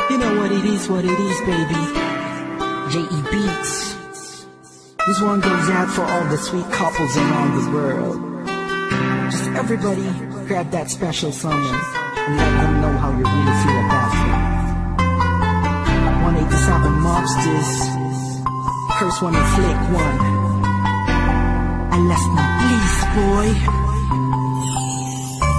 You know what it is, baby. J.E. Beats. This one goes out for all the sweet couples around the world. Just everybody grab that special someone and let them know how you really feel about them. 187 Mobsters. First one is Flick 1. Alas na please, boy.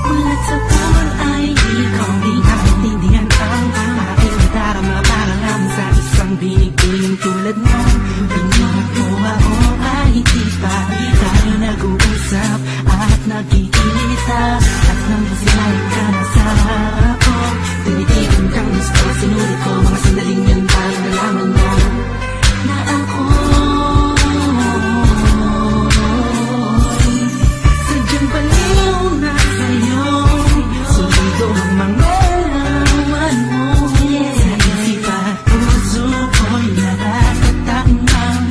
Mula sa taon ay ikaw di nakaintindihan ang aking darama. Para lang sa isang binibining tulad mo. Pinag mo ako ay di pa tayo nag-uusap at nagkikita. At nang busilay ka na sa ako, tinitigan kang gusto. Sinulit ko mga sandaling yan para nalaman mo na ako sadyang baliw na sa'yo. Sulido ang mga laman mo. Sa isip at puso ko'y nakakatakang ang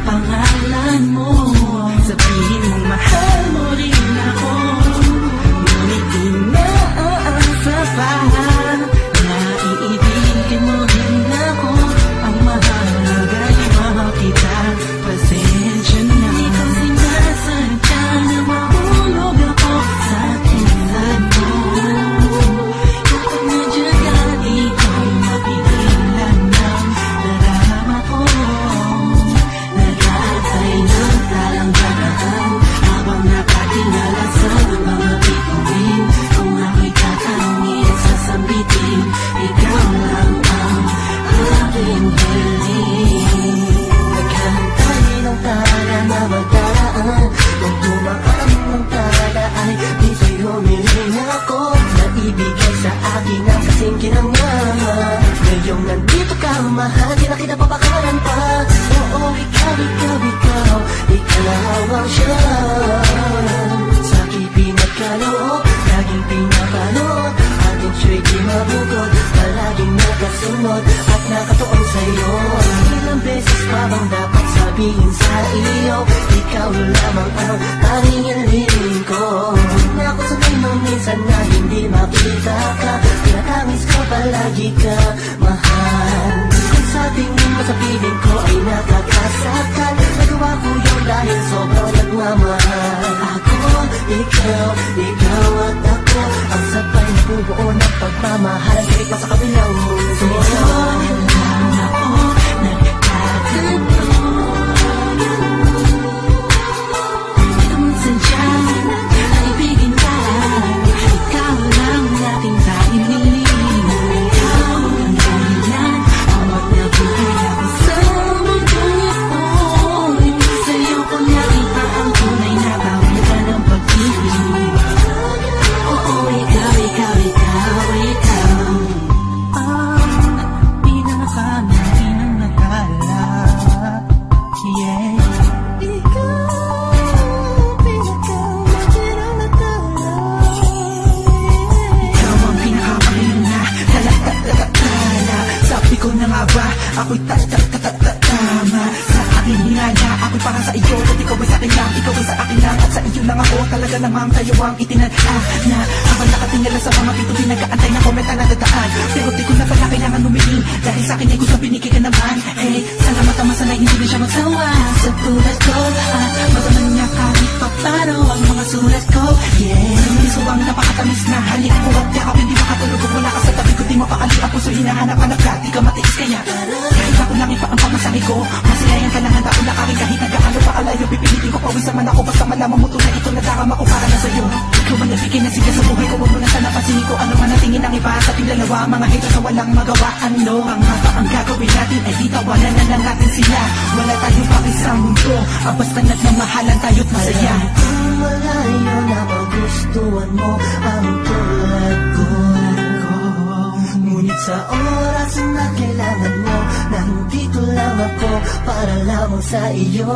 pangalan mo. Sabihin mong mahal mo rin ako, ngunit di naasa pa na iibigin mo rin ako. Ang mahalaga'y mahal kita, pasensya na. Hindi ko sinasadya na mahulog ako sa tulad mo. Kapag nandiyan ka, di ko mapigilan ng darama ko. Nag-aantay ng talangganahan habang nakatingala sa mga bituin. Kung ako'y tatanungin, sasambitin, ikaw lang ang aking hiling. Naghahantay ng tala na magdaraan. Kung tumakan ng tala ay di sa'yo humiling ako. Naibigay sa akin ang kasing kinangyaman. Ngayong nandito ka, mahal, di na kita papakalan pa. Oo, ikaw ang siya. Sa aking pinagkaloob, laging pinapanood. Ating siya'y di mabukod, palaging nakasunod at nakatuon sa'yo. Ilang beses pa bang dapat sabihin sa iyo, ikaw lamang ang tanging hiling ko. Na ako sanay nung minsan na hindi makita ka, tinatangis ko palagi ka, mahal. Kung sa tingin mo sa piling ko ay nakakasakal, nagawa ko yun dahil sobrang nagmamahal. Ako, ikaw at ako, ang sabay na bubuo ng pagmamahalan kahit pa sa kabilang mundo. Lang ako nagtatanto, hindi ko man sadya na ibigin ka. Ikaw lang ating tanging hiling. Ikaw ang dahilan, bawat nabuhay ako sa mundong ito. Sa'yo ko nakita ang tunay na kawitan ng pag-ibig. Oo, ikaw ang pinakala, yeah. Ikaw ang pinakapangina, tala. Sabi ko na nga ba, ako'y tama sa aking hinala. Ako'y para sa iyo, at ikaw ay sa akin lang. Ikaw ay sa akin lang, at sa iyo lang ako. Talaga namang tayo ang itinadhana. Habang nakatingala sa mga pito, pinag-aantay na komenta na dadaan. Pero di ko na pala kailangan lumilin, dahil sa akin ay gusto binigay ka naman. Salamat naman sana'y hindi na siya magsawa sa tulad ko. At magaman niya kahit pa paano ang mga sulat ko, yeah. Miso ang napakatamis na halik ko at yakap, hindi makatulog kung wala ka sa tabi ko. Di mapakali ang puso, hinahanap-hanap ka, di ka matiis kaya kahit ako lang ipa ang pamasahe ko, masilayan ka lang, handa ko na kami kahit nagkaano pa alayo. Pipilitin ko pawisan man ako, basta malaman mo tunay ito, nadarama ko para na sa'yo. Ikaw man nagbigay na siya sa buhay ko, huwag mo na sana pansinin ko ano man ang tingin ng iba sa ating dalawa. Mga haters na walang magawa, ano ang haba ang gagawin natin, ay di tawanan na lang natin sila. Wala tayong pakis sa mundo, basta nagmamahalan tayo't masaya. Kung malayo na magustuhan mo ang tulad ko, ngunit sa oras na kailangan mo, nandito lang ako para lamang sa iyo.